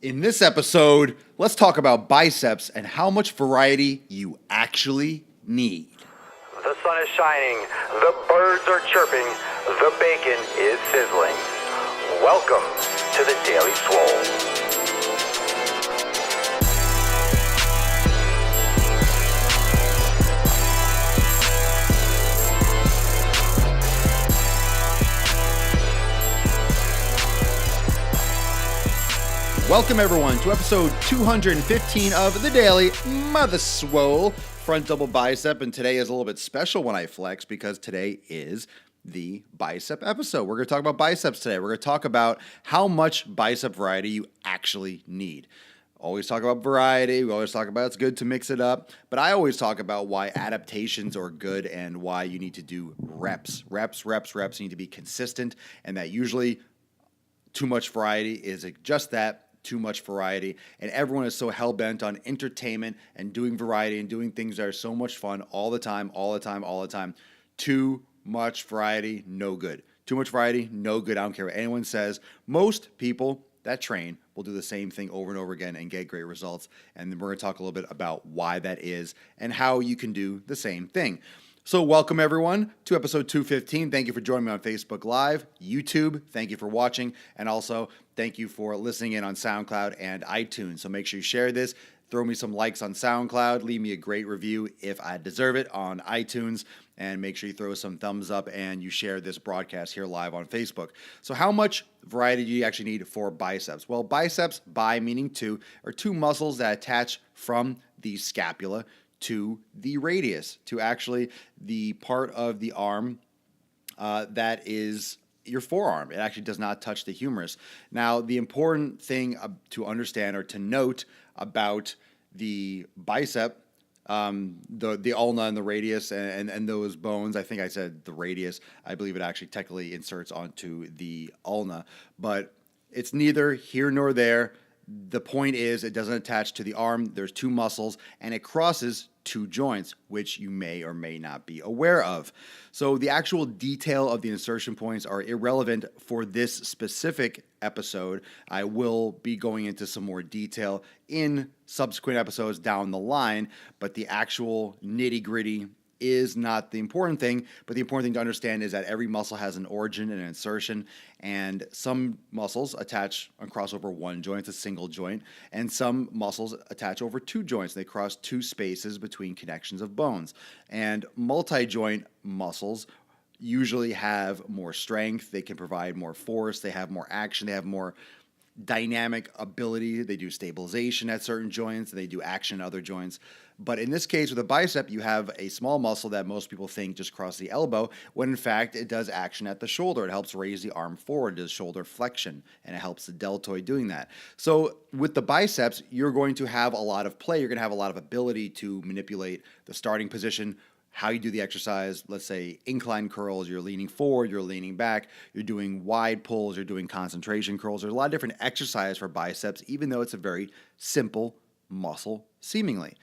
In this episode, let's talk about biceps and how much variety you actually need. The sun is shining, the birds are chirping, the bacon is sizzling. Welcome to the Daily Swole. Welcome everyone to episode 215 of the Daily Mother Swole front double bicep, and today is a little bit special when I flex because today is the bicep episode. We're going to talk about biceps today. We're going to talk about how much bicep variety you actually need. Always talk about variety. We always talk about it's good to mix it up, but I always talk about why adaptations are good and why you need to do reps. Reps. You need to be consistent, and that usually too much variety is just that. Too much variety, and everyone is so hell-bent on entertainment and doing variety and doing things that are so much fun all the time. Too much variety, no good. Too much variety, no good. I don't care what anyone says. Most people that train will do the same thing over and over again and get great results, and then we're going to talk a little bit about why that is and how you can do the same thing. So welcome everyone to episode 215. Thank you for joining me on Facebook Live, YouTube. Thank you for watching. And also thank you for listening in on SoundCloud and iTunes. So make sure you share this. Throw me some likes on SoundCloud. Leave me a great review if I deserve it on iTunes. And make sure you throw some thumbs up and you share this broadcast here live on Facebook. So how much variety do you actually need for biceps? Well, biceps, bi meaning two, are two muscles that attach from the scapula to the radius, to actually the part of the arm that is your forearm. It actually does not touch the humerus. Now, the important thing to understand or to note about the bicep, the ulna and the radius and those bones, I think I said the radius, I believe it actually technically inserts onto the ulna, but it's neither here nor there. The point is it doesn't attach to the arm. There's two muscles and it crosses two joints, which you may or may not be aware of. So the actual detail of the insertion points are irrelevant for this specific episode. I will be going into some more detail in subsequent episodes down the line, but the actual nitty-gritty is not the important thing, but the important thing to understand is that every muscle has an origin and an insertion, and some muscles attach and cross over one joint, it's a single joint, and some muscles attach over two joints. They cross two spaces between connections of bones. And multi-joint muscles usually have more strength, they can provide more force, they have more action, they have more dynamic ability. They do stabilization at certain joints, they do action at other joints. But in this case, with a bicep, you have a small muscle that most people think just crosses the elbow, when in fact it does action at the shoulder. It helps raise the arm forward, it does shoulder flexion, and it helps the deltoid doing that. So with the biceps, you're going to have a lot of play. You're going to have a lot of ability to manipulate the starting position, how you do the exercise. Let's say incline curls, you're leaning forward, you're leaning back, you're doing wide pulls, you're doing concentration curls. There's a lot of different exercises for biceps, even though it's a very simple muscle, seemingly.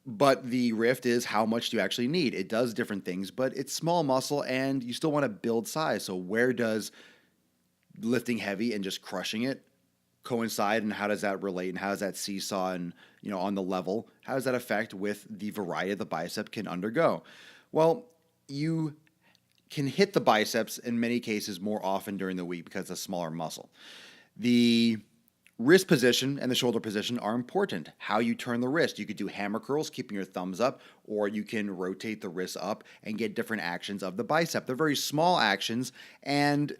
But the rift is how much do you actually need? It does different things, but it's small muscle and you still want to build size. So where does lifting heavy and just crushing it coincide, and how does that relate, and how does that seesaw and, on the level, how does that affect with the variety the bicep can undergo? Well, you can hit the biceps in many cases more often during the week because it's a smaller muscle. The wrist position and the shoulder position are important. How you turn the wrist. You could do hammer curls, keeping your thumbs up, or you can rotate the wrist up and get different actions of the bicep. They're very small actions, and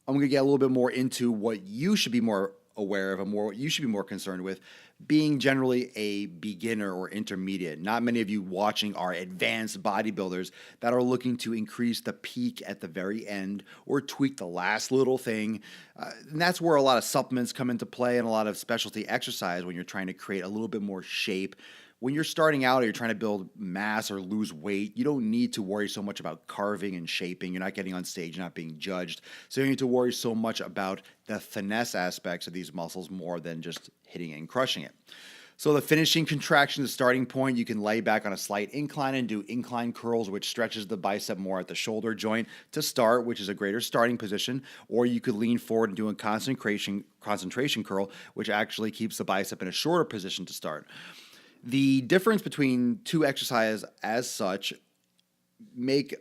I'm going to get a little bit more into what you should be more aware of and what you should be more concerned with, being generally a beginner or intermediate. Not many of you watching are advanced bodybuilders that are looking to increase the peak at the very end or tweak the last little thing. And that's where a lot of supplements come into play and a lot of specialty exercise when you're trying to create a little bit more shape. When you're starting out or you're trying to build mass or lose weight, you don't need to worry so much about carving and shaping. You're not getting on stage, you're not being judged. So you need to worry so much about the finesse aspects of these muscles more than just hitting it and crushing it. So the finishing contraction, the starting point, you can lay back on a slight incline and do incline curls, which stretches the bicep more at the shoulder joint to start, which is a greater starting position. Or you could lean forward and do a concentration curl, which actually keeps the bicep in a shorter position to start. The difference between two exercises as such make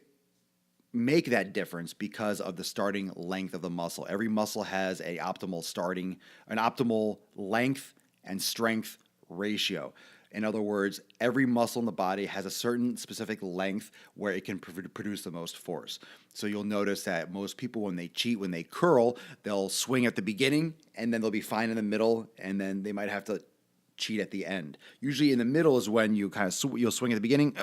that difference because of the starting length of the muscle. Every muscle has an optimal length and strength ratio. In other words, every muscle in the body has a certain specific length where it can produce the most force. So you'll notice that most people, when they cheat, when they curl, they'll swing at the beginning and then they'll be fine in the middle, and then they might have to cheat at the end. Usually in the middle is when you you'll swing at the beginning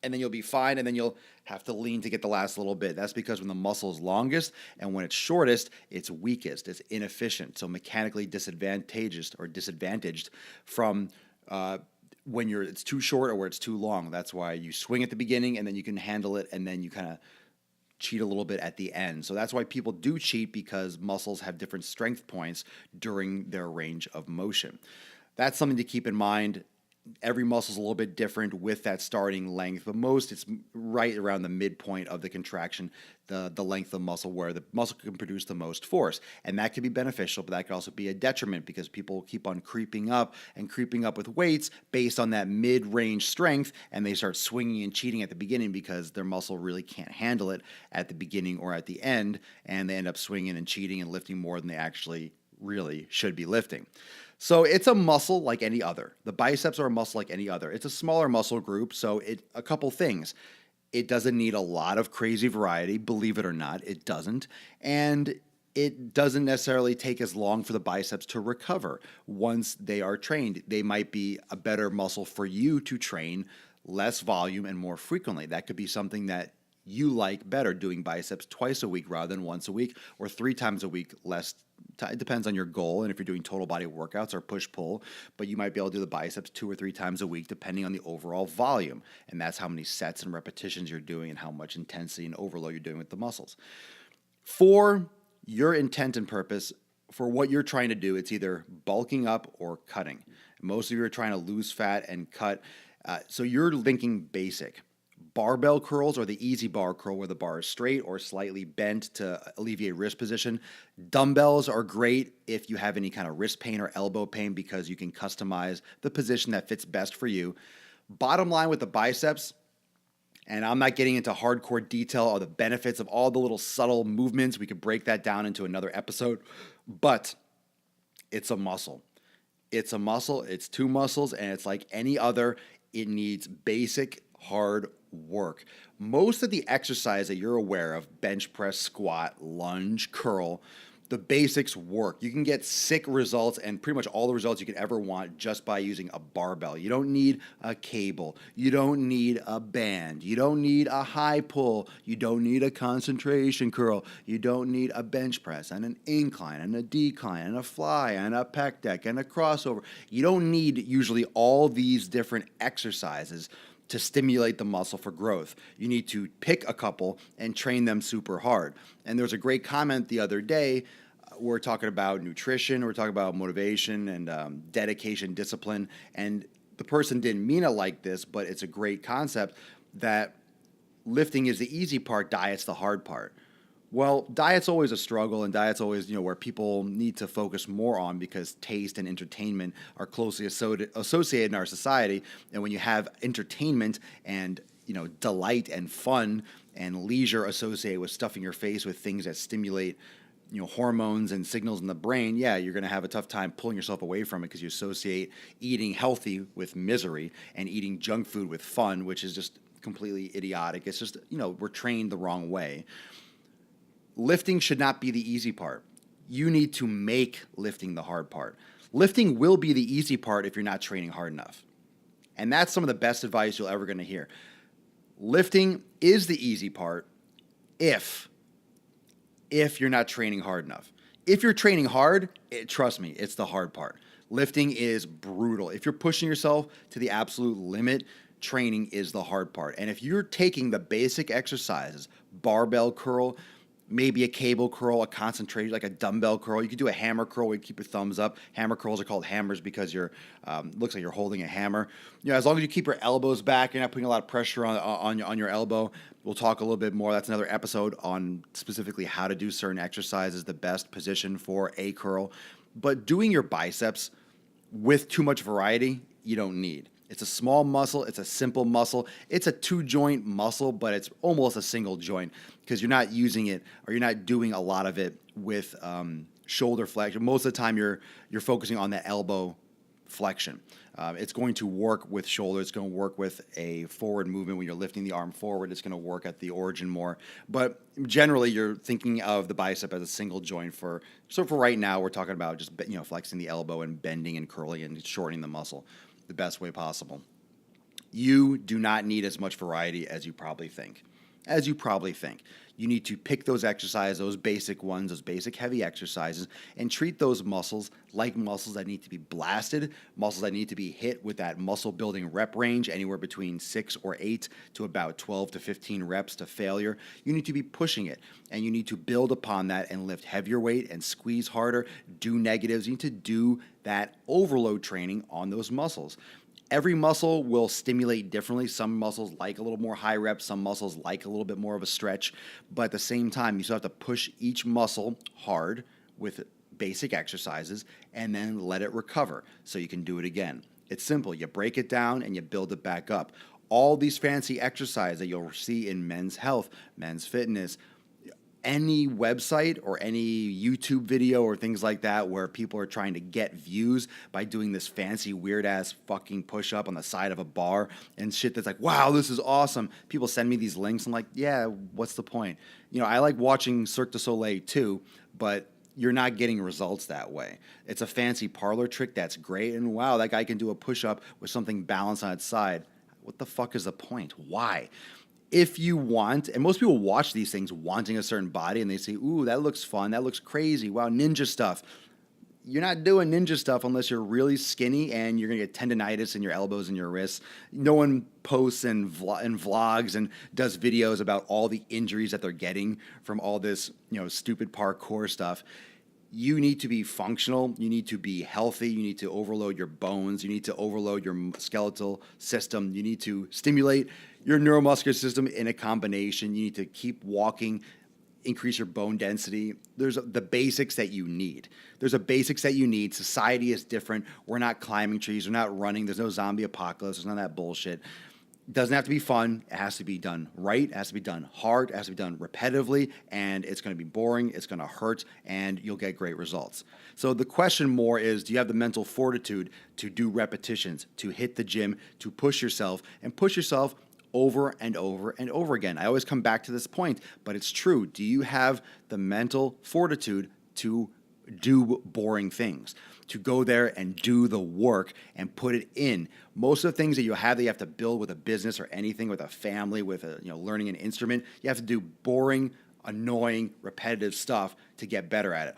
and then you'll be fine, and then you'll have to lean to get the last little bit. That's because when the muscle is longest and when it's shortest, it's weakest, it's inefficient, so mechanically disadvantaged from when it's too short or where it's too long. That's why you swing at the beginning and then you can handle it, and then you kind of cheat a little bit at the end. So that's why people do cheat, because muscles have different strength points during their range of motion. That's something to keep in mind. Every muscle is a little bit different with that starting length, but most it's right around the midpoint of the contraction, the length of muscle where the muscle can produce the most force. And that can be beneficial, but that can also be a detriment because people keep on creeping up with weights based on that mid-range strength, and they start swinging and cheating at the beginning because their muscle really can't handle it at the beginning or at the end, and they end up swinging and cheating and lifting more than they actually really should be lifting. So it's a muscle like any other. The biceps are a muscle like any other. It's a smaller muscle group, so a couple things. It doesn't need a lot of crazy variety, believe it or not, it doesn't. And it doesn't necessarily take as long for the biceps to recover once they are trained. They might be a better muscle for you to train less volume and more frequently. That could be something that you like better, doing biceps twice a week rather than once a week, or 3 times a week less. It depends on your goal and if you're doing total body workouts or push-pull, but you might be able to do the biceps 2 or 3 times a week depending on the overall volume, and that's how many sets and repetitions you're doing and how much intensity and overload you're doing with the muscles. For your intent and purpose, for what you're trying to do, it's either bulking up or cutting. Most of you are trying to lose fat and cut, so you're thinking basic. Barbell curls or the easy bar curl where the bar is straight or slightly bent to alleviate wrist position. Dumbbells are great if you have any kind of wrist pain or elbow pain because you can customize the position that fits best for you. Bottom line with the biceps, and I'm not getting into hardcore detail of the benefits of all the little subtle movements. We could break that down into another episode, but it's a muscle. It's a muscle, it's 2 muscles, and it's like any other. It needs basic hard work. Most of the exercise that you're aware of, bench press, squat, lunge, curl, the basics work. You can get sick results and pretty much all the results you could ever want just by using a barbell. You don't need a cable. You don't need a band. You don't need a high pull. You don't need a concentration curl. You don't need a bench press and an incline and a decline and a fly and a pec deck and a crossover. You don't need usually all these different exercises to stimulate the muscle for growth. You need to pick a couple and train them super hard. And there was a great comment the other day. We're talking about nutrition, we're talking about motivation and dedication, discipline. And the person didn't mean it like this, but it's a great concept that lifting is the easy part, diet's the hard part. Well, diet's always a struggle, and diet's always, where people need to focus more on because taste and entertainment are closely associated in our society. And when you have entertainment and, delight and fun and leisure associated with stuffing your face with things that stimulate, hormones and signals in the brain, you're going to have a tough time pulling yourself away from it because you associate eating healthy with misery and eating junk food with fun, which is just completely idiotic. It's just, we're trained the wrong way. Lifting should not be the easy part. You need to make lifting the hard part. Lifting will be the easy part if you're not training hard enough. And that's some of the best advice you're ever going to hear. Lifting is the easy part if you're not training hard enough. If you're training hard, trust me, it's the hard part. Lifting is brutal. If you're pushing yourself to the absolute limit, training is the hard part. And if you're taking the basic exercises, barbell curl, maybe a cable curl, a concentrated, like a dumbbell curl. You could do a hammer curl where you keep your thumbs up. Hammer curls are called hammers because you're looks like you're holding a hammer. As long as you keep your elbows back, you're not putting a lot of pressure on your elbow. We'll talk a little bit more. That's another episode on specifically how to do certain exercises, the best position for a curl. But doing your biceps with too much variety, you don't need. It's a small muscle. It's a simple muscle. It's a 2-joint muscle, but it's almost a single joint because you're not using it or you're not doing a lot of it with shoulder flexion. Most of the time, you're focusing on the elbow flexion. It's going to work with shoulder. It's going to work with a forward movement when you're lifting the arm forward. It's going to work at the origin more. But generally, you're thinking of the bicep as a single joint. For right now, we're talking about just flexing the elbow and bending and curling and shortening the muscle the best way possible. You do not need as much variety as you probably think. You need to pick those exercises, those basic ones, those basic heavy exercises, and treat those muscles like muscles that need to be blasted, muscles that need to be hit with that muscle building rep range, anywhere between 6 or 8 to about 12 to 15 reps to failure. You need to be pushing it, and you need to build upon that and lift heavier weight and squeeze harder, do negatives. You need to do that overload training on those muscles. Every muscle will stimulate differently. Some muscles like a little more high reps. Some muscles like a little bit more of a stretch. But at the same time, you still have to push each muscle hard with basic exercises and then let it recover so you can do it again. It's simple. You break it down and you build it back up. All these fancy exercises that you'll see in Men's Health, Men's Fitness, any website or any YouTube video or things like that where people are trying to get views by doing this fancy weird ass fucking push up on the side of a bar and shit that's like, wow, this is awesome. People send me these links. I'm like, yeah, what's the point? I like watching Cirque du Soleil too, but you're not getting results that way. It's a fancy parlor trick that's great. And wow, that guy can do a push up with something balanced on its side. What the fuck is the point? Why? If you want, and most people watch these things wanting a certain body and they say, ooh, that looks fun, that looks crazy, wow, ninja stuff. You're not doing ninja stuff unless you're really skinny and you're going to get tendonitis in your elbows and your wrists. No one posts and vlogs and does videos about all the injuries that they're getting from all this, stupid parkour stuff. You need to be functional. You need to be healthy. You need to overload your bones. You need to overload your skeletal system. You need to stimulate your neuromuscular system in a combination. You need to keep walking, increase your bone density. There's the basics that you need. Society is different. We're not climbing trees. We're not running. There's no zombie apocalypse. There's none of that bullshit. It doesn't have to be fun. It has to be done right. It has to be done hard. It has to be done repetitively. And it's going to be boring. It's going to hurt. And you'll get great results. So the question more is, do you have the mental fortitude to do repetitions, to hit the gym, to push yourself, and push yourself over and over and over again? I always come back to this point, but it's true. Do you have the mental fortitude to do boring things, to go there and do the work and put it in? Most of the things that you have to build with a business or anything, with a family, with learning an instrument, you have to do boring, annoying, repetitive stuff to get better at it.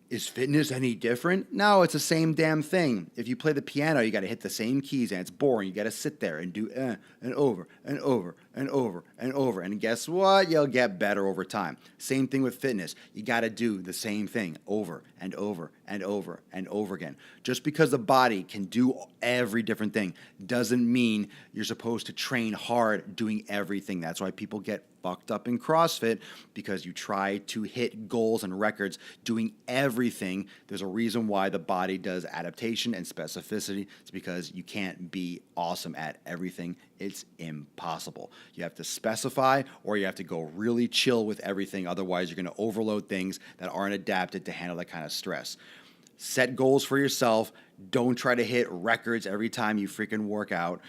Is fitness any different? No, it's the same damn thing. If you play the piano, you got to hit the same keys, and it's boring. You got to sit there and do and over and over and over and over. And guess what? You'll get better over time. Same thing with fitness. You got to do the same thing over and over and over and over again. Just because the body can do every different thing doesn't mean you're supposed to train hard doing everything. That's why people get fucked up in CrossFit, because you try to hit goals and records doing everything. There's a reason why the body does adaptation and specificity. It's because you can't be awesome at everything. It's impossible. You have to specify, or you have to go really chill with everything. Otherwise, you're going to overload things that aren't adapted to handle that kind of stress. Set goals for yourself. Don't try to hit records every time you freaking work out.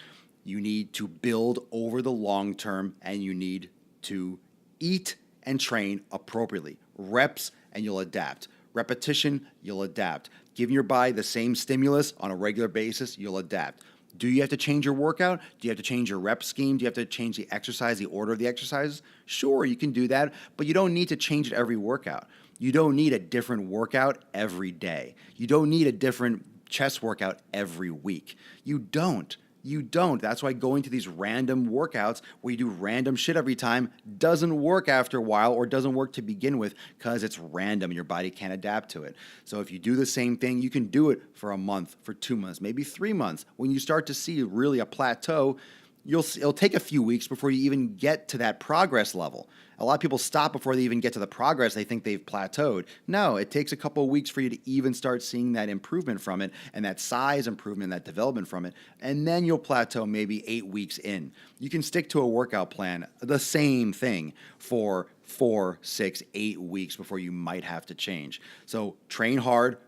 You need to build over the long term, and you need to eat and train appropriately. Reps, and you'll adapt. Repetition, you'll adapt. Giving your body the same stimulus on a regular basis, you'll adapt. Do you have to change your workout? Do you have to change your rep scheme? Do you have to change the exercise, the order of the exercises? Sure, you can do that, but you don't need to change it every workout. You don't need a different workout every day. You don't need a different chest workout every week. You don't. You don't. That's why going to these random workouts where you do random shit every time doesn't work after a while or doesn't work to begin with because it's random and your body can't adapt to it. So if you do the same thing, you can do it for a month, for 2 months, maybe 3 months. When you start to see really a plateau, it'll take a few weeks before you even get to that progress level. A lot of people stop before they even get to the progress. They think they've plateaued. No, it takes a couple of weeks for you to even start seeing that improvement from it and that size improvement, that development from it. And then you'll plateau maybe 8 weeks in. You can stick to a workout plan, the same thing, for 4, 6, 8 weeks before you might have to change. So train hard,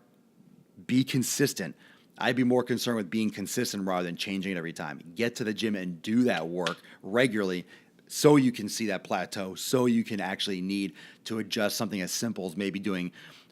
be consistent. I'd be more concerned with being consistent rather than changing it every time. Get to the gym and do that work regularly so you can see that plateau, so you can actually need to adjust something as simple as maybe doing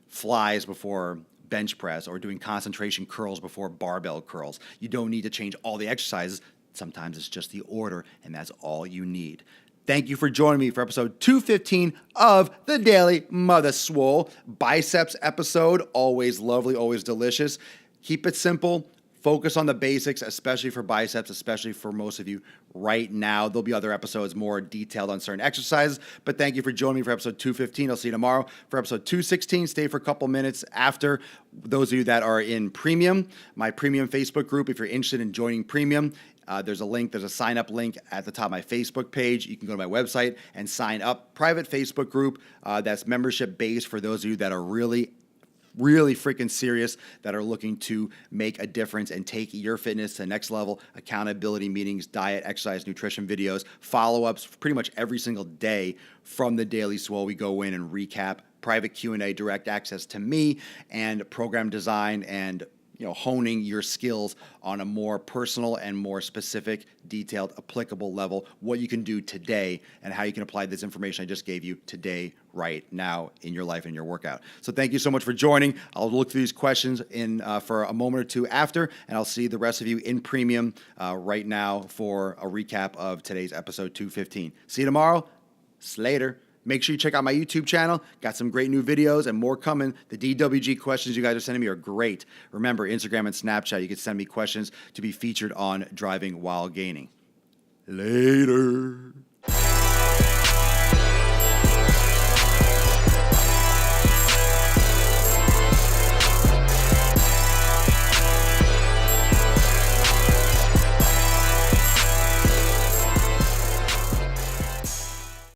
flies before bench press or doing concentration curls before barbell curls. You don't need to change all the exercises. Sometimes it's just the order, and that's all you need. Thank you for joining me for episode 215 of the Daily Mother Swole. Biceps episode, always lovely, always delicious. Keep it simple. Focus on the basics, especially for biceps, especially for most of you right now. There'll be other episodes more detailed on certain exercises, but thank you for joining me for episode 215. I'll see you tomorrow for episode 216. Stay for a couple minutes after. Those of you that are in premium, my premium Facebook group, if you're interested in joining premium, there's a sign-up link at the top of my Facebook page. You can go to my website and sign up. Private Facebook group that's membership-based for those of you that are really freaking serious, that are looking to make a difference and take your fitness to the next level. Accountability meetings, diet, exercise, nutrition videos, follow-ups pretty much every single day from the Daily Swole. We go in and recap, private Q&A, direct access to me, and program design and honing your skills on a more personal and more specific, detailed, applicable level, what you can do today and how you can apply this information I just gave you today, right now in your life and your workout. So thank you so much for joining. I'll look through these questions for a moment or two after, and I'll see the rest of you in premium right now for a recap of today's episode 215. See you tomorrow. Slater. Make sure you check out my YouTube channel. Got some great new videos and more coming. The DWG questions you guys are sending me are great. Remember, Instagram and Snapchat, you can send me questions to be featured on Driving While Gaining. Later.